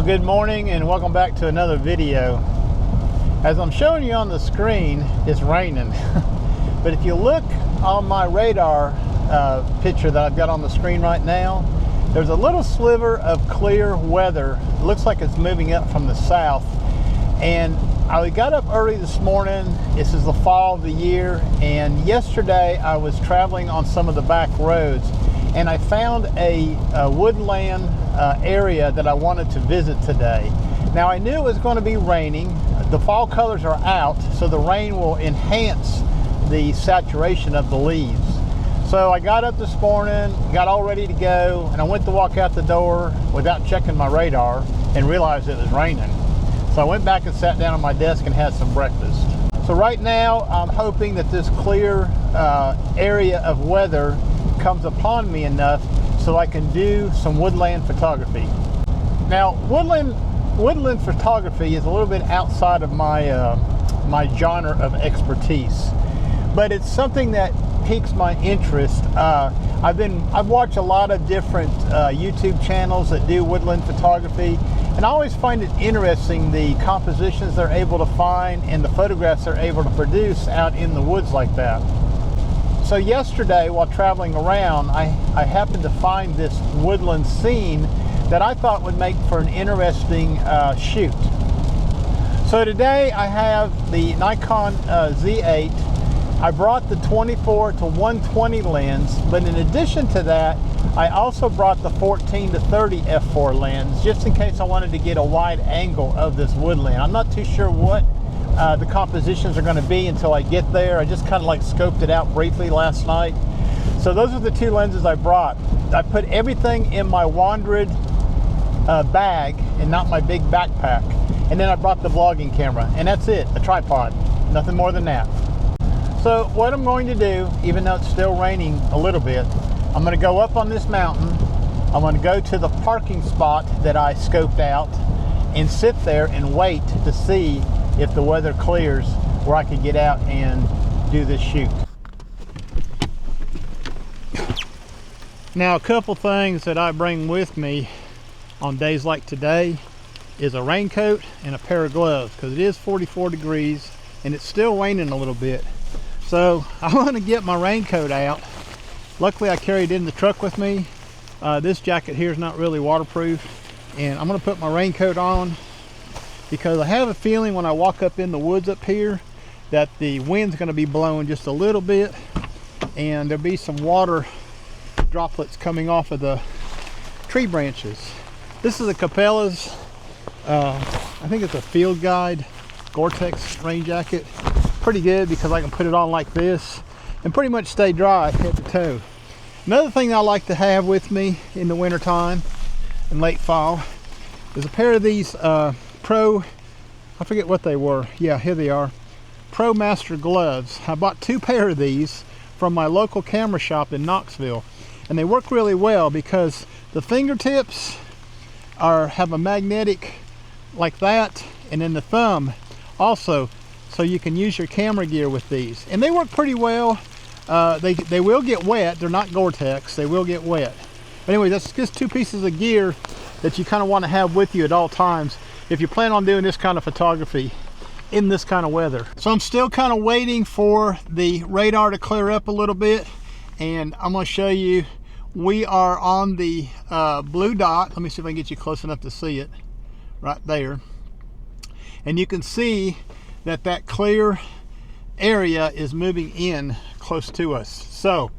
Well, good morning and welcome back to another video. As I'm showing you on the screen, it's raining. But if you look on my radar picture that I've got on the screen right now, there's a little sliver of clear weather. It looks like it's moving up from the south. And I got up early this morning. This is the fall of the year, and yesterday I was traveling on some of the back roads and I found a woodland area that I wanted to visit today. Now, I knew it was going to be raining. The fall colors are out, so the rain will enhance the saturation of the leaves. So I got up this morning, got all ready to go, and I went to walk out the door without checking my radar and realized it was raining. So I went back and sat down on my desk and had some breakfast. So right now I'm hoping that this clear area of weather comes upon me enough so I can do some woodland photography. Now, woodland photography is a little bit outside of my my genre of expertise, but it's something that piques my interest. I've watched a lot of different YouTube channels that do woodland photography, and I always find it interesting the compositions they're able to find and the photographs they're able to produce out in the woods like that. So yesterday, while traveling around, I happened to find this woodland scene that I thought would make for an interesting shoot. So today I have the Nikon Z8. I brought the 24 to 120 lens, but in addition to that, I also brought the 14 to 30 f4 lens, just in case I wanted to get a wide angle of this woodland. I'm not too sure what the compositions are going to be until I get there. I just kind of like scoped it out briefly last night. So those are the two lenses I brought. I put everything in my wandered bag and not my big backpack. And then I brought the vlogging camera, and that's it, a tripod, nothing more than that. So what I'm going to do, even though it's still raining a little bit, I'm going to go up on this mountain. I'm going to go to the parking spot that I scoped out and sit there and wait to see if the weather clears where I could get out and do this shoot. Now, a couple things that I bring with me on days like today is a raincoat and a pair of gloves, because it is 44 degrees and it's still raining a little bit. So I want to get my raincoat out. Luckily I carried it in the truck with me. This jacket here is not really waterproof, and I'm going to put my raincoat on because I have a feeling when I walk up in the woods up here that the wind's going to be blowing just a little bit, and there'll be some water droplets coming off of the tree branches. This is a Cabela's, I think it's a Field Guide Gore-Tex rain jacket. Pretty good because I can put it on like this and pretty much stay dry head to toe. Another thing I like to have with me in the winter time and late fall is a pair of these Pro, I forget what they were. Yeah, here they are. Pro Master gloves. I bought 2 pair of these from my local camera shop in Knoxville, and they work really well because the fingertips have a magnetic like that, and then the thumb also, so you can use your camera gear with these, and they work pretty well. They will get wet. They're not Gore-Tex. They will get wet. But anyway, that's just 2 pieces of gear that you kind of want to have with you at all times if you plan on doing this kind of photography in this kind of weather. So I'm still kind of waiting for the radar to clear up a little bit, and I'm going to show you we are on the blue dot. Let me see if I can get you close enough to see it right there, and you can see that clear area is moving in close to us. So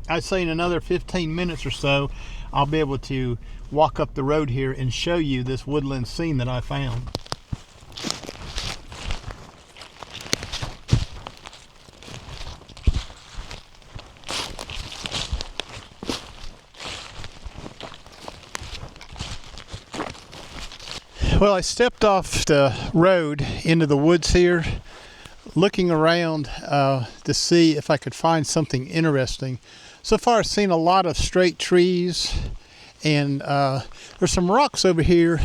I'd say in another 15 minutes or so I'll be able to walk up the road here and show you this woodland scene that I found. Well, I stepped off the road into the woods here, looking around to see if I could find something interesting. So far I've seen a lot of straight trees, and there's some rocks over here.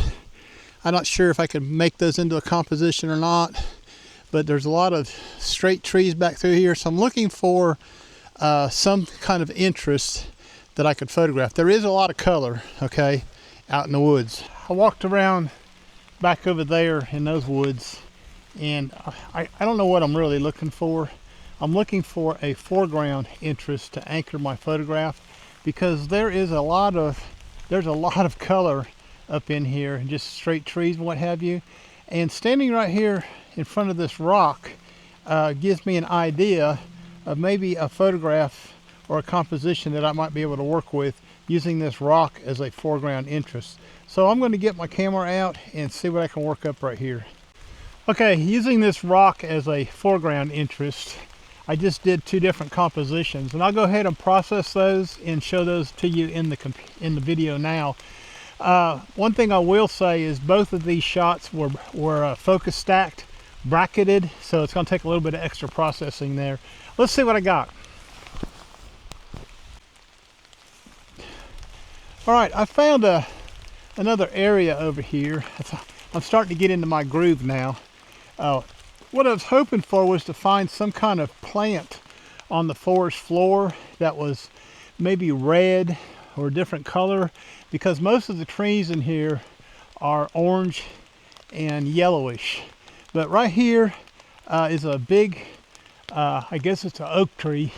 I'm not sure if I could make those into a composition or not, but there's a lot of straight trees back through here. So I'm looking for some kind of interest that I could photograph. There is a lot of color, okay, out in the woods. I walked around back over there in those woods, and I don't know what I'm really looking for. I'm looking for a foreground interest to anchor my photograph, because there's a lot of color up in here, and just straight trees and what have you. And standing right here in front of this rock gives me an idea of maybe a photograph or a composition that I might be able to work with using this rock as a foreground interest. So I'm going to get my camera out and see what I can work up right here. Okay, using this rock as a foreground interest, I just did two different compositions, and I'll go ahead and process those and show those to you in the video now. One thing I will say is both of these shots were focus stacked, bracketed, so it's going to take a little bit of extra processing there. Let's see what I got. All right, I found another area over here. I'm starting to get into my groove now. What I was hoping for was to find some kind of plant on the forest floor that was maybe red or a different color, because most of the trees in here are orange and yellowish. But right here is a big, I guess it's an oak tree.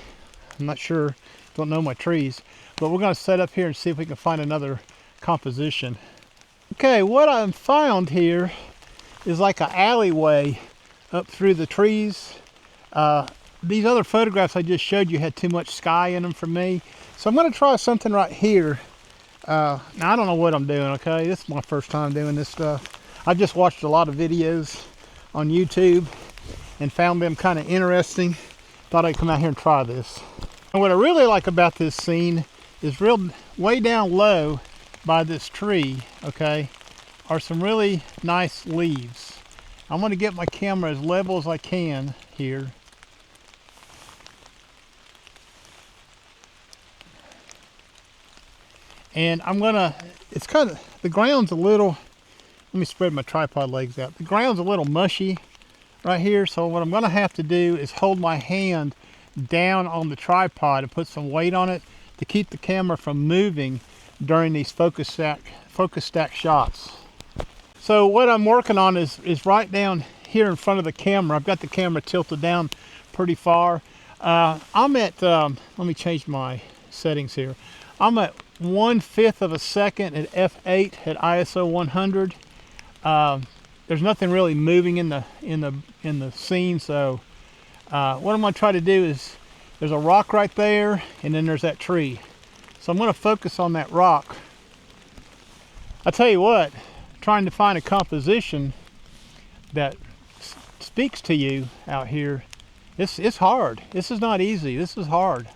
I'm not sure, don't know my trees, but we're going to set up here and see if we can find another composition. Okay, what I've found here is like an alleyway up through the trees. These other photographs I just showed you had too much sky in them for me. So I'm going to try something right here. Now I don't know what I'm doing, okay? This is my first time doing this stuff. I've just watched a lot of videos on YouTube and found them kind of interesting. Thought I'd come out here and try this. And what I really like about this scene is way down low by this tree, okay, are some really nice leaves. I'm going to get my camera as level as I can here. And I'm gonna, it's kind of, the ground's a little, let me spread my tripod legs out. The ground's a little mushy right here, so what I'm gonna have to do is hold my hand down on the tripod and put some weight on it to keep the camera from moving during these focus stack shots. So what I'm working on is right down here in front of the camera. I've got the camera tilted down pretty far. I'm at, let me change my settings here. I'm at 1/5 of a second at f8 at ISO 100. There's nothing really moving in the scene, so what I'm going to try to do is, there's a rock right there, and then there's that tree. So I'm going to focus on that rock. I tell you what, trying to find a composition that speaks to you out here, it's hard. This is not easy. This is hard.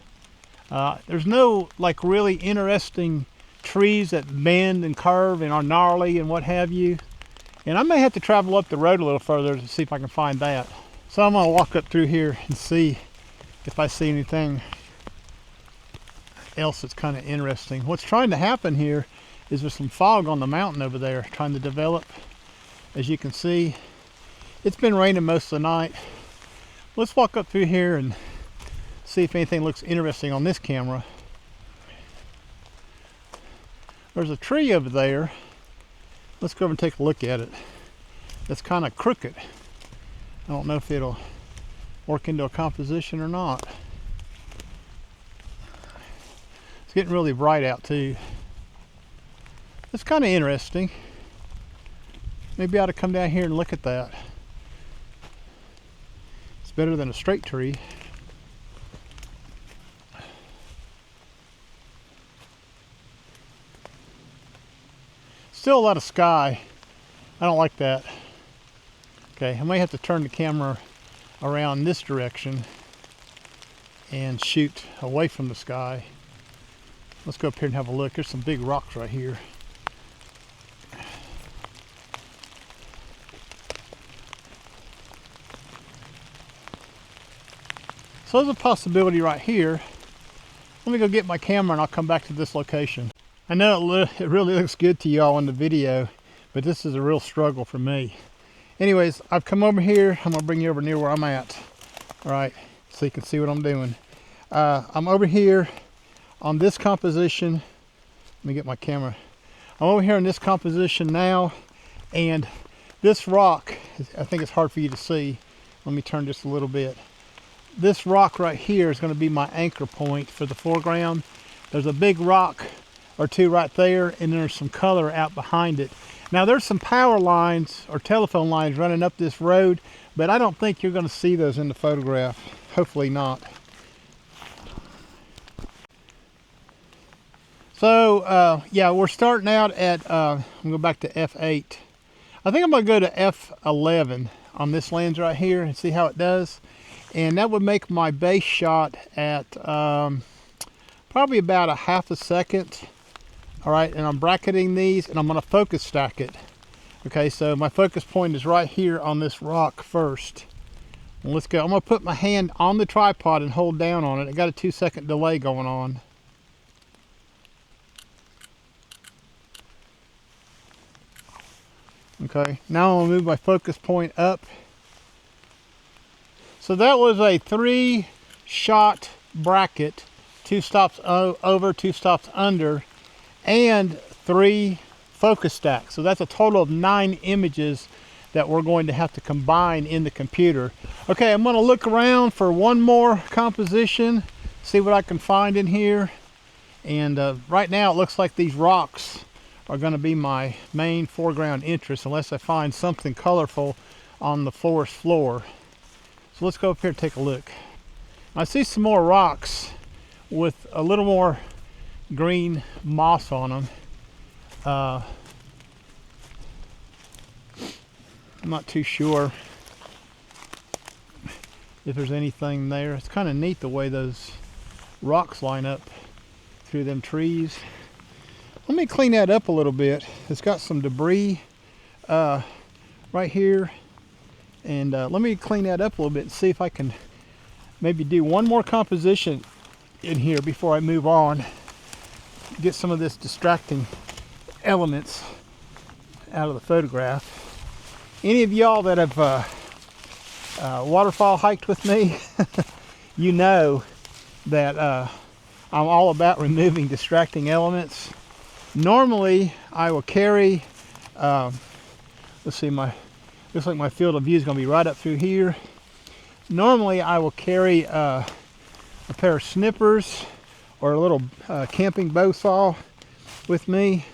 There's no like really interesting trees that bend and curve and are gnarly and what have you. And I may have to travel up the road a little further to see if I can find that. So I'm gonna walk up through here and see if I see anything else that's kind of interesting. What's trying to happen here is there's some fog on the mountain over there trying to develop. As you can see, it's been raining most of the night. Let's walk up through here and see if anything looks interesting on this camera. There's a tree over there. Let's go over and take a look at it. It's kind of crooked. I don't know if it'll work into a composition or not. It's getting really bright out too. It's kind of interesting. Maybe I ought to come down here and look at that. It's better than a straight tree. Still a lot of sky. I don't like that. Okay, I may have to turn the camera around this direction and shoot away from the sky. Let's go up here and have a look. There's some big rocks right here. So there's a possibility right here. Let me go get my camera and I'll come back to this location. I know it really looks good to y'all in the video, but this is a real struggle for me. Anyways, I've come over here. I'm gonna bring you over near where I'm at. All right, so you can see what I'm doing. I'm over here on this composition. Let me get my camera. I'm over here in this composition now, and This rock, I think it's hard for you to see. Let me turn just a little bit. This rock right here is going to be my anchor point for the foreground. There's a big rock or two right there, and there's some color out behind it. Now there's some power lines or telephone lines running up this road, but I don't think you're going to see those in the photograph. Hopefully not. So yeah, we're starting out at, I'm going to go back to f8. I think I'm going to go to f11 on this lens right here and see how it does. And that would make my base shot at probably about a half a second. All right, and I'm bracketing these and I'm going to focus stack it. Okay, so my focus point is right here on this rock first. And let's go. I'm going to put my hand on the tripod and hold down on it. I got a 2-second delay going on. Okay, now I'm going to move my focus point up. So that was a 3-shot bracket, 2 stops over, 2 stops under, and 3 focus stacks. So that's a total of 9 images that we're going to have to combine in the computer. Okay, I'm going to look around for one more composition, see what I can find in here. And right now it looks like these rocks are going to be my main foreground interest unless I find something colorful on the forest floor. So let's go up here and take a look. I see some more rocks with a little more green moss on them. I'm not too sure if there's anything there. It's kind of neat the way those rocks line up through them trees. Let me clean that up a little bit. It's got some debris right here. And let me clean that up a little bit and see if I can maybe do one more composition in here before I move on. Get some of this distracting elements out of the photograph. Any of y'all that have waterfall hiked with me, you know that I'm all about removing distracting elements. Normally I will carry, let's see, looks like my field of view is going to be right up through here. Normally I will carry a pair of snippers or a little camping bow saw with me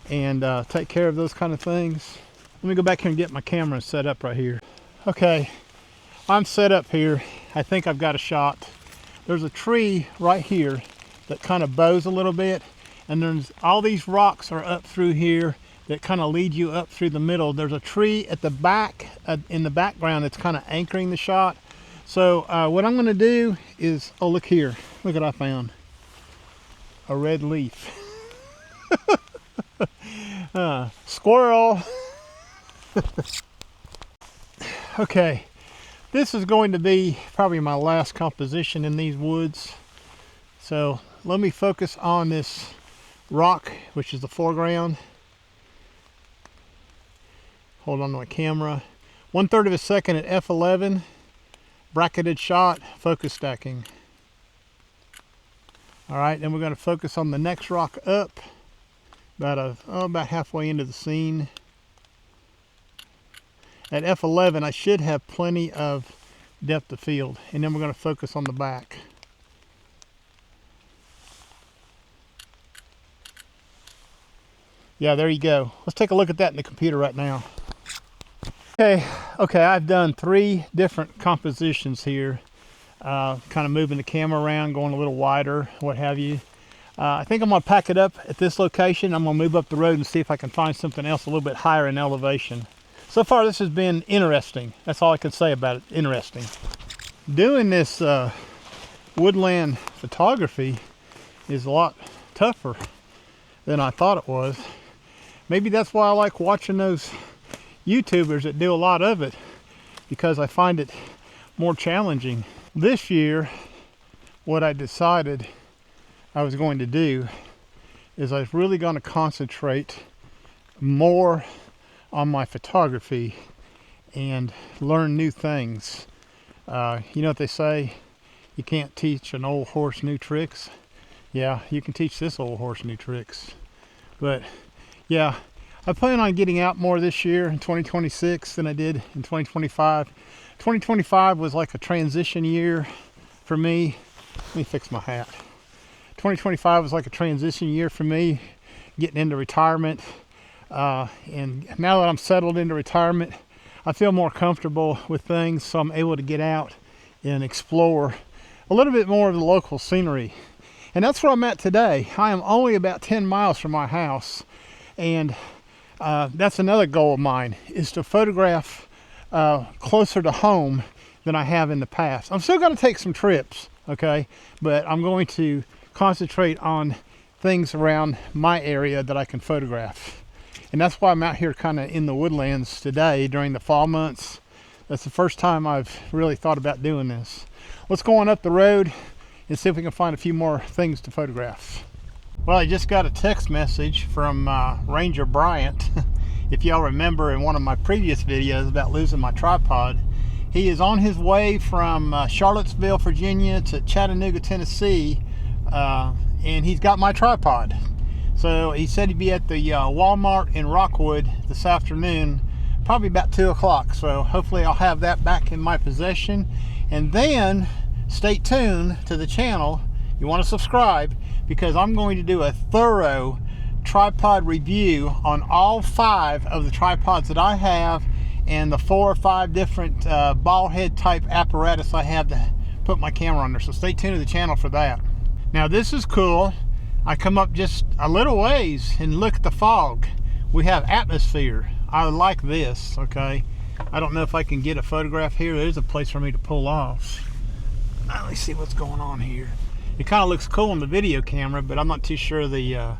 and take care of those kind of things. Let me go back here and get my camera set up right here. Okay, I'm set up here. I think I've got a shot. There's a tree right here that kind of bows a little bit, and there's all these rocks are up through here that kind of lead you up through the middle. There's a tree at the back, in the background, that's kind of anchoring the shot. So what I'm going to do is, oh, look here. Look what I found. A red leaf. Squirrel. Okay, this is going to be probably my last composition in these woods. So let me focus on this rock, which is the foreground. Hold on to my camera. 1/3 of a second at f11. Bracketed shot, focus stacking. All right, then we're going to focus on the next rock up, about halfway into the scene. At f11, I should have plenty of depth of field, and then we're going to focus on the back. Yeah, there you go. Let's take a look at that in the computer right now. Okay, I've done 3 different compositions here. Kind of moving the camera around, going a little wider, what have you. I think I'm going to pack it up at this location. I'm going to move up the road and see if I can find something else a little bit higher in elevation. So far, this has been interesting. That's all I can say about it, interesting. Doing this woodland photography is a lot tougher than I thought it was. Maybe that's why I like watching those YouTubers that do a lot of it, because I find it more challenging. This year, what I decided I was going to do is I was really going to concentrate more on my photography and learn new things. You know what they say, you can't teach an old horse new tricks. Yeah, you can teach this old horse new tricks. But yeah, I plan on getting out more this year in 2026 than I did in 2025. 2025 was like a transition year for me. Let me fix my hat. 2025 was like a transition year for me, getting into retirement. And now that I'm settled into retirement, I feel more comfortable with things, so I'm able to get out and explore a little bit more of the local scenery. And that's where I'm at today. I am only about 10 miles from my house, and that's another goal of mine, is to photograph closer to home than I have in the past. I'm still going to take some trips, okay, but I'm going to concentrate on things around my area that I can photograph. And that's why I'm out here kind of in the woodlands today during the fall months. That's the first time I've really thought about doing this. Let's go on up the road and see if we can find a few more things to photograph. Well, I just got a text message from Ranger Bryant. If y'all remember in one of my previous videos about losing my tripod, he is on his way from Charlottesville, Virginia to Chattanooga, Tennessee, and he's got my tripod. So he said he'd be at the Walmart in Rockwood this afternoon, probably about 2 o'clock. So hopefully I'll have that back in my possession. And then stay tuned to the channel. You want to subscribe, because I'm going to do a thorough tripod review on all 5 of the tripods that I have, and the 4 or 5 different ball head type apparatus I have to put my camera under. So stay tuned to the channel for that. Now this is cool. I come up just a little ways and look at the fog. We have atmosphere. I like this, okay? I don't know if I can get a photograph here. There's a place for me to pull off. Let me see what's going on here. It kind of looks cool on the video camera, but I'm not too sure the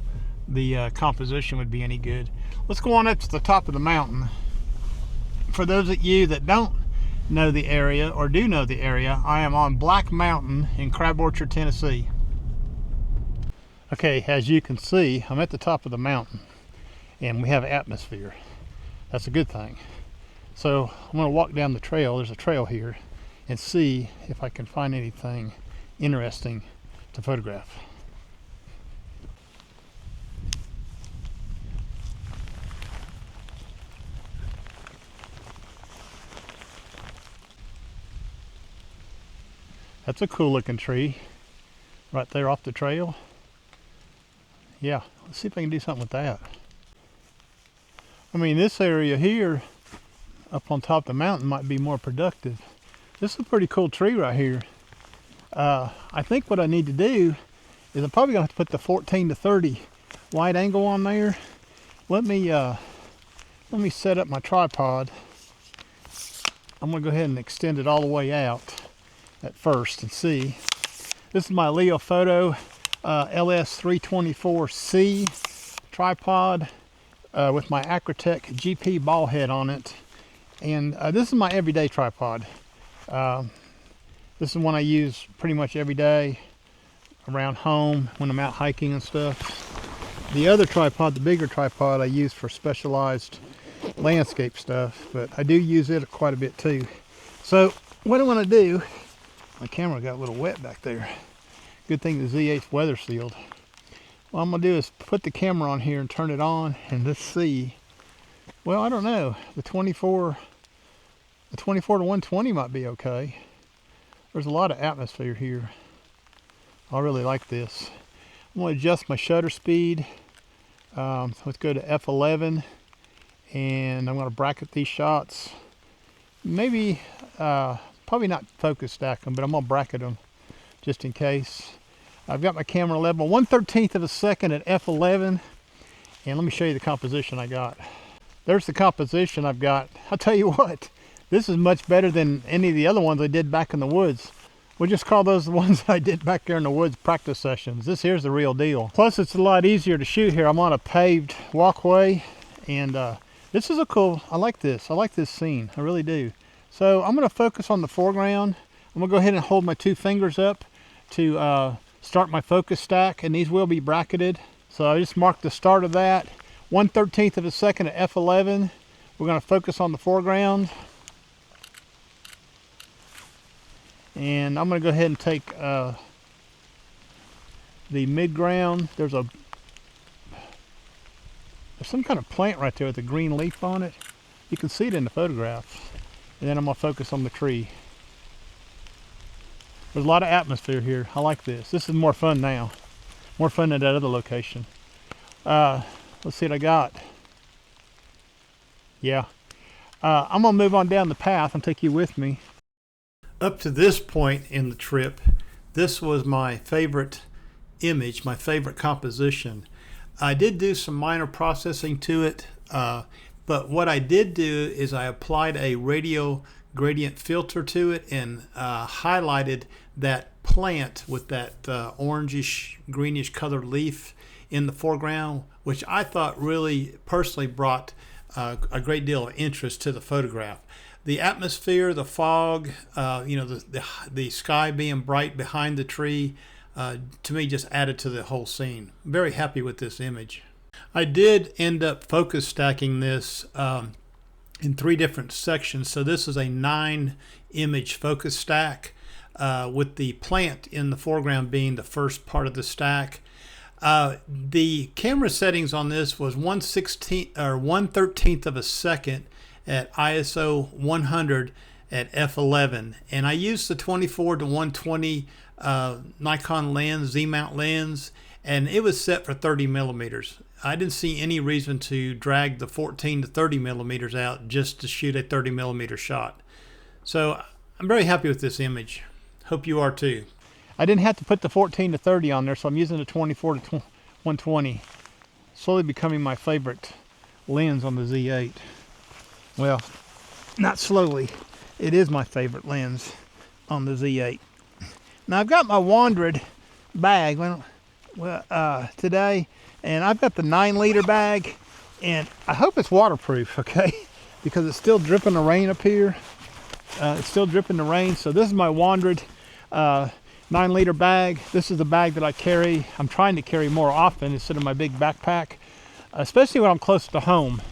composition would be any good. Let's go on up to the top of the mountain. For those of you that don't know the area, or do know the area, I am on Black Mountain in Crab Orchard, Tennessee. Okay, as you can see, I'm at the top of the mountain, and we have atmosphere. That's a good thing. So I'm going to walk down the trail. There's a trail here, and see if I can find anything interesting to photograph. That's a cool looking tree right there off the trail. Yeah, let's see if I can do something with that. I mean, this area here up on top of the mountain might be more productive. This is a pretty cool tree right here. I think what I need to do is I'm probably going to have to put the 14 to 30 wide angle on there. Let me set up my tripod. I'm going to go ahead and extend it all the way out at first and see. This is my Leo Photo LS324C tripod with my Acrotech GP ball head on it. And this is my everyday tripod. This is one I use pretty much every day around home when I'm out hiking and stuff. The other tripod, the bigger tripod, I use for specialized landscape stuff, but I do use it quite a bit too. So what I want to do, my camera got a little wet back there. Good thing the Z8's weather sealed. What I'm going to do is put the camera on here and turn it on, and let's see. Well, I don't know. The 24 to 120 might be okay. There's a lot of atmosphere here. I really like this. I'm going to adjust my shutter speed. Let's go to f11, and I'm going to bracket these shots. Maybe, probably not focus stack them, but I'm going to bracket them just in case. I've got my camera level 1/13 of a second at f11, and let me show you the composition I got. There's the composition I've got. I'll tell you what, this is much better than any of the other ones I did back in the woods. We'll just call those the ones I did back there in the woods practice sessions. This here's the real deal. Plus it's a lot easier to shoot here. I'm on a paved walkway, and this is a cool, I like this scene, I really do. So I'm going to focus on the foreground. I'm going to go ahead and hold my 2 fingers up to start my focus stack, and these will be bracketed. So I just marked the start of that. 1/13 of a second at f11. We're going to focus on the foreground. And I'm going to go ahead and take the mid-ground. There's a There's some kind of plant right there with a green leaf on it. You can see it in the photograph. And then I'm gonna focus on the tree. There's a lot of atmosphere here. I like this. This is more fun now. More fun than that other location. Let's see what I got. Yeah. I'm gonna move on down the path and take you with me. Up to this point in the trip, this was my favorite image, my favorite composition. I did do some minor processing to it, but what I did do is I applied a radial gradient filter to it and highlighted that plant with that orangish, greenish colored leaf in the foreground, which I thought really personally brought a great deal of interest to the photograph. The atmosphere, the fog, you know, the sky being bright behind the tree, to me just added to the whole scene. I'm very happy with this image. I did end up focus stacking this in 3 different sections. So this is a 9 image focus stack with the plant in the foreground being the first part of the stack. The camera settings on this was 1/13th of a second at ISO 100 at f11, and I used the 24 to 120 Nikon lens, Z-mount lens, and it was set for 30 millimeters. I didn't see any reason to drag the 14 to 30 millimeters out just to shoot a 30 millimeter shot. So I'm very happy with this image. Hope you are too. I didn't have to put the 14 to 30 on there, so I'm using the 24 to 120. Slowly becoming my favorite lens on the Z8. Well, not slowly. It is my favorite lens on the Z8. Now I've got my wandered bag today, and I've got the 9-liter bag, and I hope it's waterproof, okay? Because it's still dripping the rain up here. It's still dripping the rain. So this is my wandered 9-liter bag. This is the bag that I carry. I'm trying to carry more often instead of my big backpack, especially when I'm close to home,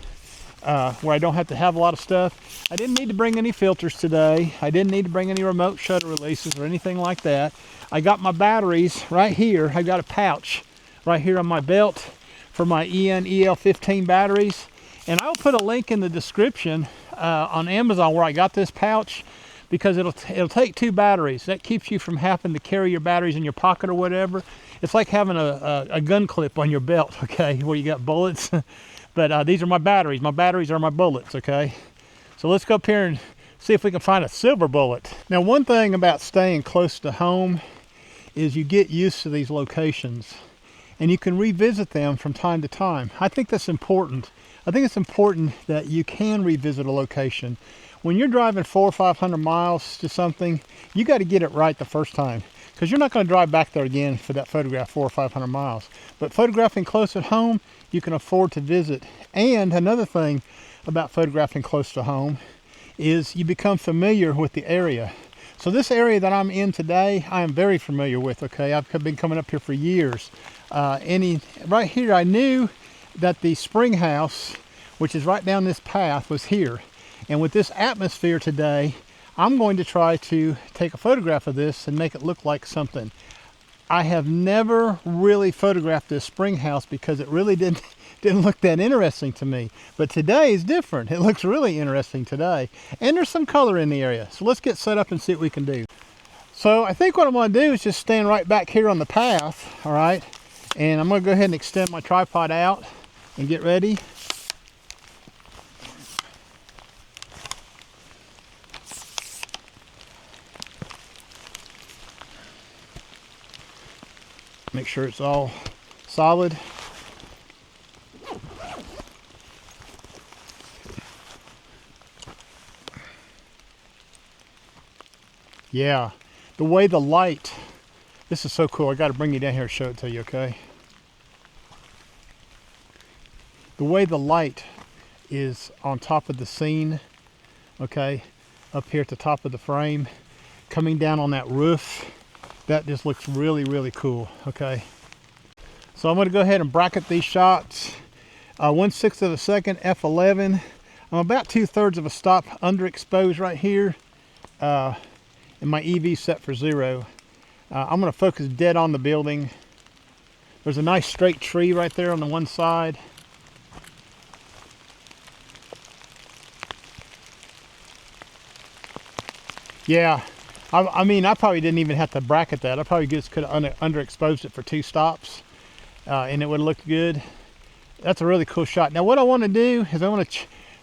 where I don't have to have a lot of stuff. I didn't need to bring any filters today. I didn't need to bring any remote shutter releases or anything like that. I got my batteries right here. I got a pouch right here on my belt for my EL15 batteries. And I'll put a link in the description on Amazon where I got this pouch, because it'll take 2 batteries. That keeps you from having to carry your batteries in your pocket or whatever. It's like having a gun clip on your belt, okay, where you got bullets. But these are my batteries. My batteries are my bullets, okay? So let's go up here and see if we can find a silver bullet. Now, one thing about staying close to home is you get used to these locations, and you can revisit them from time to time. I think that's important. I think it's important that you can revisit a location. When you're driving 400 or 500 miles to something, you got to get it right the first time, because you're not going to drive back there again for that photograph 400 or 500 miles. But photographing close at home, you can afford to visit. And another thing about photographing close to home is you become familiar with the area. So this area that I'm in today, I am very familiar with, okay? I've been coming up here for years. Right here, I knew that the spring house, which is right down this path, was here. And with this atmosphere today, I'm going to try to take a photograph of this and make it look like something. I have never really photographed this spring house because it really didn't look that interesting to me. But today is different. It looks really interesting today. And there's some color in the area. So let's get set up and see what we can do. So I think what I'm going to do is just stand right back here on the path, all right? And I'm going to go ahead and extend my tripod out and get ready. Make sure it's all solid. Yeah, the way the light, this is so cool. I got to bring you down here and show it to you, okay? The way the light is on top of the scene, okay, up here at the top of the frame, coming down on that roof, that just looks really, really cool, okay? So I'm going to go ahead and bracket these shots. 1/6 of a second, f11. I'm about 2/3 of a stop underexposed right here. And my EV set for 0. I'm going to focus dead on the building. There's a nice straight tree right there on the one side. Yeah, I mean, I probably didn't even have to bracket that. I probably just could have underexposed it for 2 stops, and it would look good. That's a really cool shot. Now what I want to do is I want to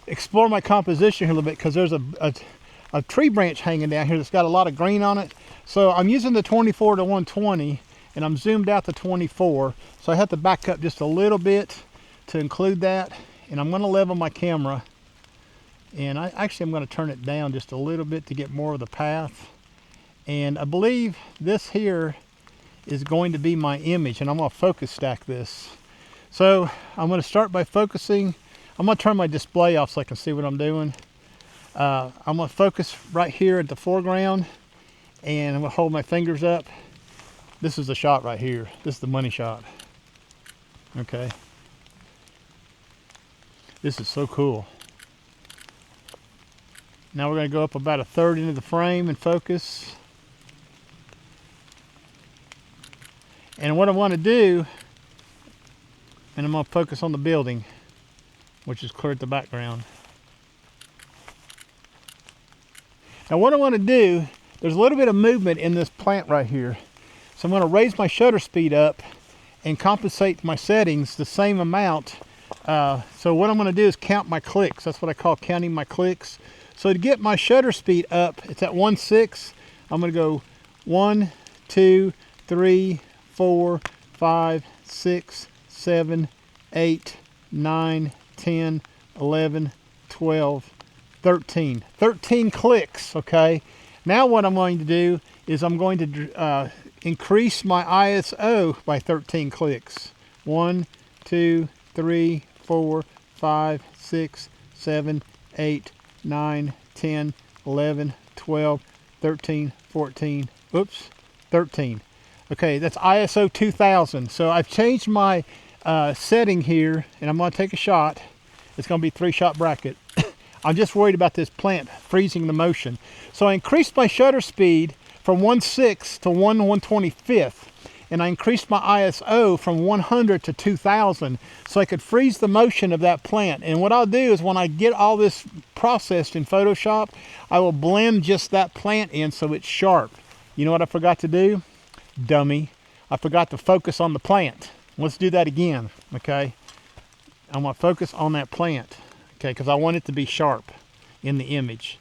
explore my composition here a little bit, because there's a tree branch hanging down here that's got a lot of green on it. So I'm using the 24 to 120, and I'm zoomed out to 24. So I have to back up just a little bit to include that. And I'm going to level my camera. And I'm going to turn it down just a little bit to get more of the path. And I believe this here is going to be my image, and I'm going to focus stack this. So I'm going to start by focusing. I'm going to turn my display off so I can see what I'm doing. I'm going to focus right here at the foreground, and I'm going to hold my fingers up. This is the shot right here. This is the money shot. Okay. This is so cool. Now we're going to go up about 1/3 into the frame and focus. And what I want to do, and I'm going to focus on the building, which is clear at the background. Now what I want to do, there's a little bit of movement in this plant right here. So I'm going to raise my shutter speed up and compensate my settings the same amount. So what I'm going to do is count my clicks. That's what I call counting my clicks. So to get my shutter speed up, it's at 1.6. I'm going to go 1, 2, 3, 4, 5, 6, 7, 8, 9, 10, 11, 12, 13. 13 clicks, okay? Now what I'm going to do is I'm going to increase my ISO by 13 clicks. 1, 2, 3, 4, 5, 6, 7, 8, 9, 10, 11, 12, 13, 14, oops, 13. Okay, that's ISO 2000. So I've changed my setting here, and I'm going to take a shot. It's going to be 3-shot bracket. I'm just worried about this plant freezing the motion. So I increased my shutter speed from 1.6 to 1/125th, and I increased my ISO from 100 to 2000 so I could freeze the motion of that plant. And what I'll do is when I get all this processed in Photoshop, I will blend just that plant in so it's sharp. You know what I forgot to do? Dummy. I forgot to focus on the plant. Let's do that again, okay? I'm going to focus on that plant, okay, because I want it to be sharp in the image.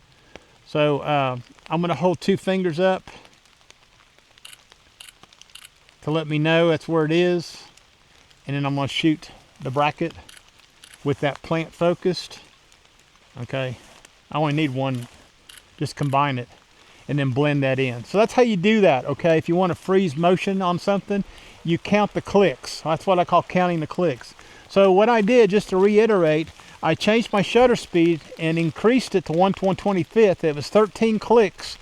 So I'm going to hold 2 fingers up to let me know that's where it is, and then I'm going to shoot the bracket with that plant focused. Okay, I only need one. Just combine it and then blend that in. So that's how you do that, okay? If you want to freeze motion on something, you count the clicks. That's what I call counting the clicks. So what I did, just to reiterate, I changed my shutter speed and increased it to 1/125th. It was 13 clicks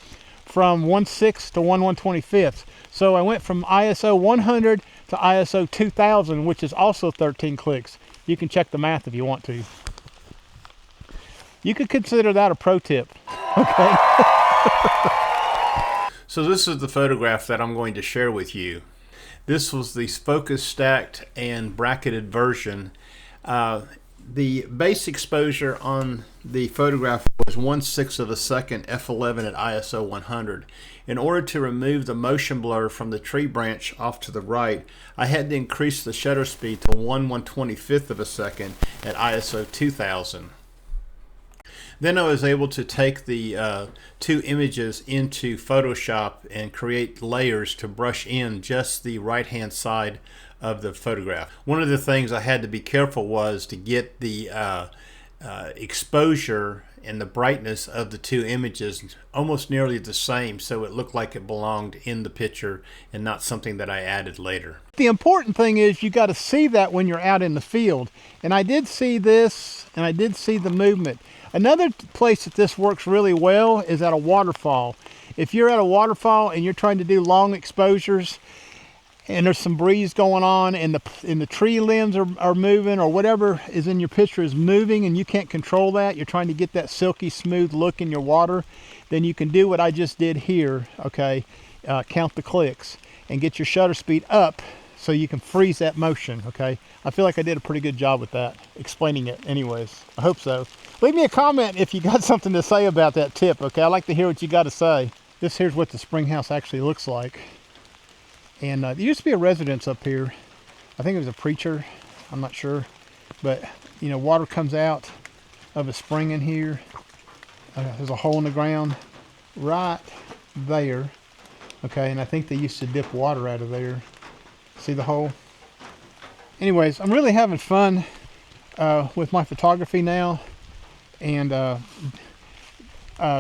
from 1.6 to 1/125th. So I went from ISO 100 to ISO 2000, which is also 13 clicks. You can check the math if you want to. You could consider that a pro tip, okay? So this is the photograph that I'm going to share with you. This was the focus stacked and bracketed version. The base exposure on the photograph was 1/6 of a second f11 at ISO 100. In order to remove the motion blur from the tree branch off to the right, I had to increase the shutter speed to 1/125th of a second at ISO 2000. Then I was able to take the 2 images into Photoshop and create layers to brush in just the right hand side of the photograph. One of the things I had to be careful was to get the exposure and the brightness of the 2 images almost nearly the same, so it looked like it belonged in the picture and not something that I added later. The important thing is you got to see that when you're out in the field, and I did see this, and I did see the movement. Another place that this works really well is at a waterfall. If you're at a waterfall and you're trying to do long exposures and there's some breeze going on and the tree limbs are moving, or whatever is in your picture is moving and you can't control that, you're trying to get that silky smooth look in your water, then you can do what I just did here, okay? Count the clicks and get your shutter speed up so you can freeze that motion, okay? I feel like I did a pretty good job with that, explaining it anyways. I hope so. Leave me a comment if you got something to say about that tip, okay? I'd like to hear what you got to say. This here's what the spring house actually looks like. And there used to be a residence up here. I think it was a preacher, I'm not sure. But, you know, water comes out of a spring in here. There's a hole in the ground right there. Okay, and I think they used to dip water out of there. See the hole? Anyways, I'm really having fun with my photography now. And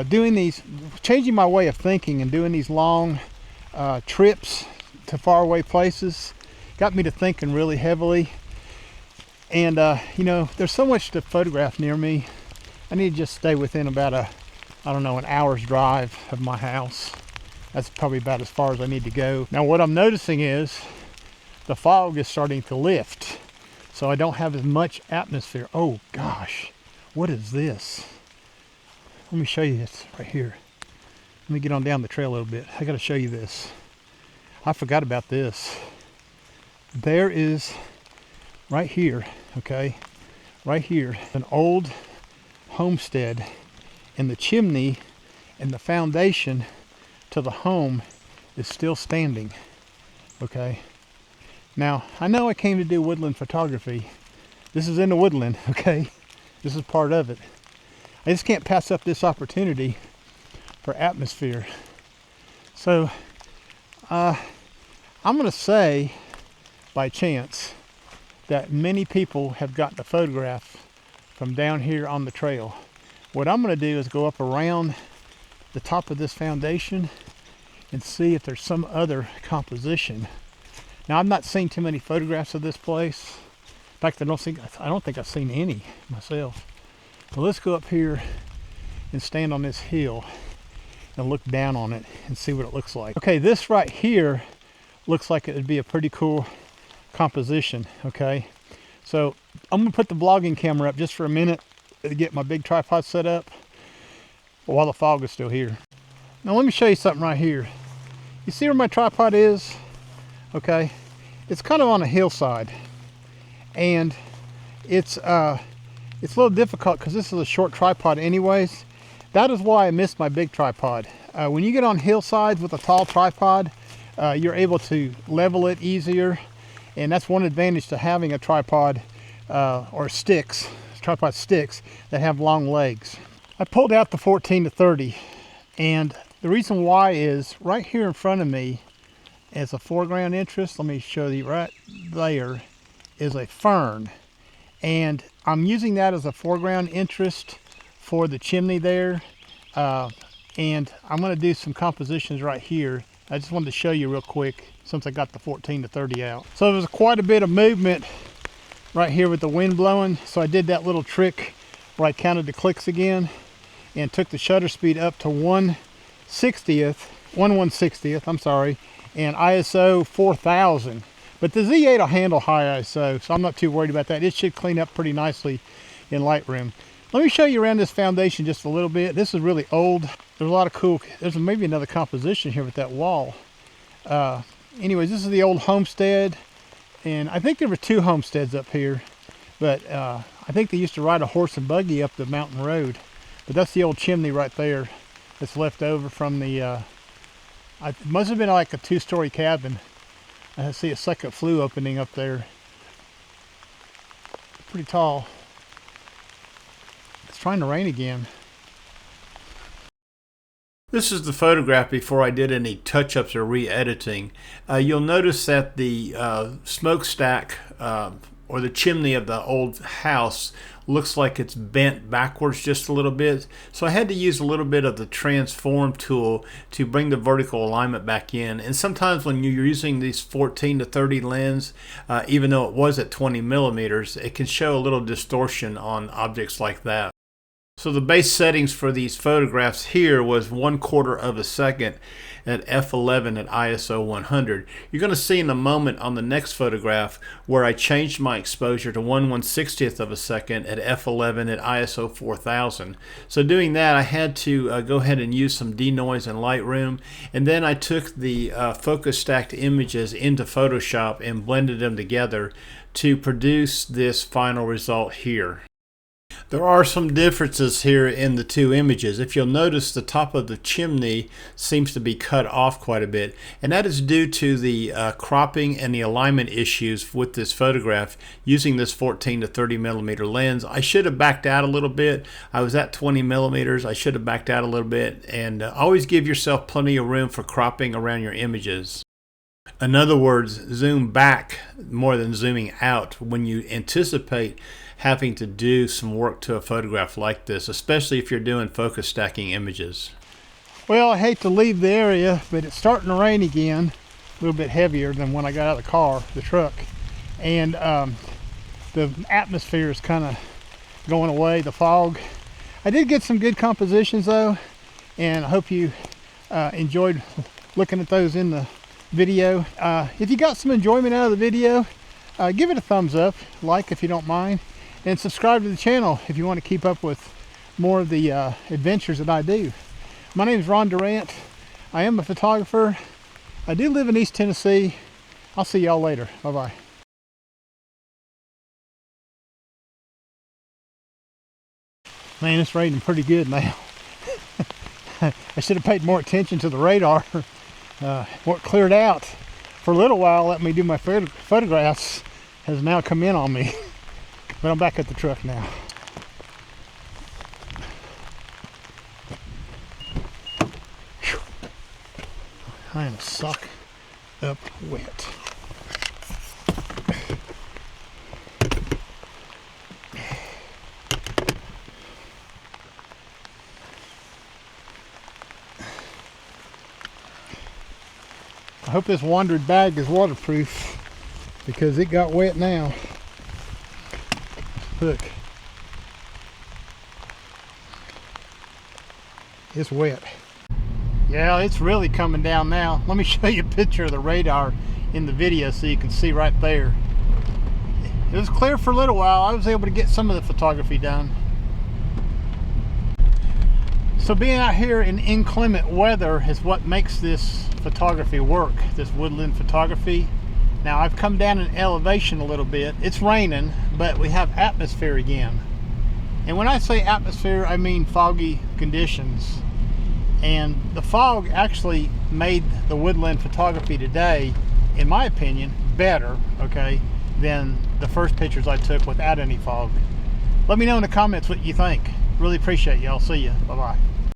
doing these, changing my way of thinking and doing these long trips to faraway places got me to thinking really heavily. And you know, there's so much to photograph near me. I need to just stay within about I don't know, an hour's drive of my house. That's probably about as far as I need to go. Now what I'm noticing is the fog is starting to lift, so I don't have as much atmosphere. Oh gosh, what is this? Let me show you this right here. Let me get on down the trail a little bit. I got to show you this. I forgot about this. There is, right here, okay, right here, an old homestead, and the chimney and the foundation to the home is still standing, okay. Now, I know I came to do woodland photography. This is in the woodland, okay. This is part of it. I just can't pass up this opportunity for atmosphere. So I'm going to say by chance that many people have gotten a photograph from down here on the trail. What I'm going to do is go up around the top of this foundation and see if there's some other composition. Now, I've not seen too many photographs of this place. In fact, I don't think I've seen any myself. Well, let's go up here and stand on this hill and look down on it and see what it looks like. Okay, this right here looks like it would be a pretty cool composition, okay? So I'm gonna put the vlogging camera up just for a minute to get my big tripod set up while the fog is still here. Now let me show you something right here. You see where my tripod is? Okay, it's kind of on a hillside, and it's a little difficult because this is a short tripod anyways. That is why I missed my big tripod. When you get on hillsides with a tall tripod, you're able to level it easier, and that's one advantage to having a tripod or sticks, tripod sticks that have long legs. I pulled out the 14 to 30, and the reason why is right here in front of me is a foreground interest. Let me show you right there is a fern, and I'm using that as a foreground interest for the chimney there, and I'm going to do some compositions right here. I just wanted to show you real quick since I got the 14 to 30 out. So there's quite a bit of movement right here with the wind blowing, so I did that little trick where I counted the clicks again and took the shutter speed up to 1/160th, I'm sorry, and ISO 4000. But the Z8 will handle high ISO, so I'm not too worried about that. It should clean up pretty nicely in Lightroom. Let me show you around this foundation just a little bit. This is really old. There's a lot of cool, there's maybe another composition here with that wall. Anyways, this is the old homestead, and I think there were two homesteads up here, but I think they used to ride a horse and buggy up the mountain road. But that's the old chimney right there that's left over from the, it must have been like a two-story cabin. I see a second flue opening up there. Pretty tall. It's trying to rain again. This is the photograph before I did any touch-ups or re-editing. You'll notice that the smokestack or the chimney of the old house looks like it's bent backwards just a little bit. So I had to use a little bit of the transform tool to bring the vertical alignment back in. And sometimes when you're using these 14 to 30 lens, even though it was at 20 millimeters, it can show a little distortion on objects like that. So the base settings for these photographs here was 1/4 of a second at f11 at ISO 100. You're going to see in a moment on the next photograph where I changed my exposure to 1/160th of a second at f11 at ISO 4000. So doing that, I had to go ahead and use some denoise in Lightroom, and then I took the focus stacked images into Photoshop and blended them together to produce this final result here. There are some differences here in the two images. If you'll notice, the top of the chimney seems to be cut off quite a bit, and that is due to the cropping and the alignment issues with this photograph using this 14 to 30 millimeter lens. I should have backed out a little bit. I was at 20 millimeters. I should have backed out a little bit, and always give yourself plenty of room for cropping around your images. In other words, zoom back more than zooming out when you anticipate having to do some work to a photograph like this, especially if you're doing focus stacking images. Well, I hate to leave the area, but it's starting to rain again, a little bit heavier than when I got out of the car, the truck, and the atmosphere is kind of going away, the fog. I did get some good compositions though, and I hope you enjoyed looking at those in the video. If you got some enjoyment out of the video, give it a thumbs up, like if you don't mind, and subscribe to the channel if you want to keep up with more of the adventures that I do. My name is Ron Durant. I am a photographer. I do live in East Tennessee. I'll see y'all later. Bye-bye. Man, it's raining pretty good now. I should have paid more attention to the radar. What cleared out for a little while, let me do my photographs, has now come in on me. But I'm back at the truck now. Whew. I am sock up wet. I hope this wandered bag is waterproof because it got wet now. Look, it's wet. Yeah, it's really coming down now. Let me show you a picture of the radar in the video so you can see right there. It was clear for a little while. I was able to get some of the photography done. So being out here in inclement weather is what makes this photography work, this woodland photography. Now I've come down in elevation a little bit. It's raining, but we have atmosphere again. And when I say atmosphere, I mean foggy conditions. And the fog actually made the woodland photography today, in my opinion, better, okay, than the first pictures I took without any fog. Let me know in the comments what you think. Really appreciate y'all. See ya. Bye-bye.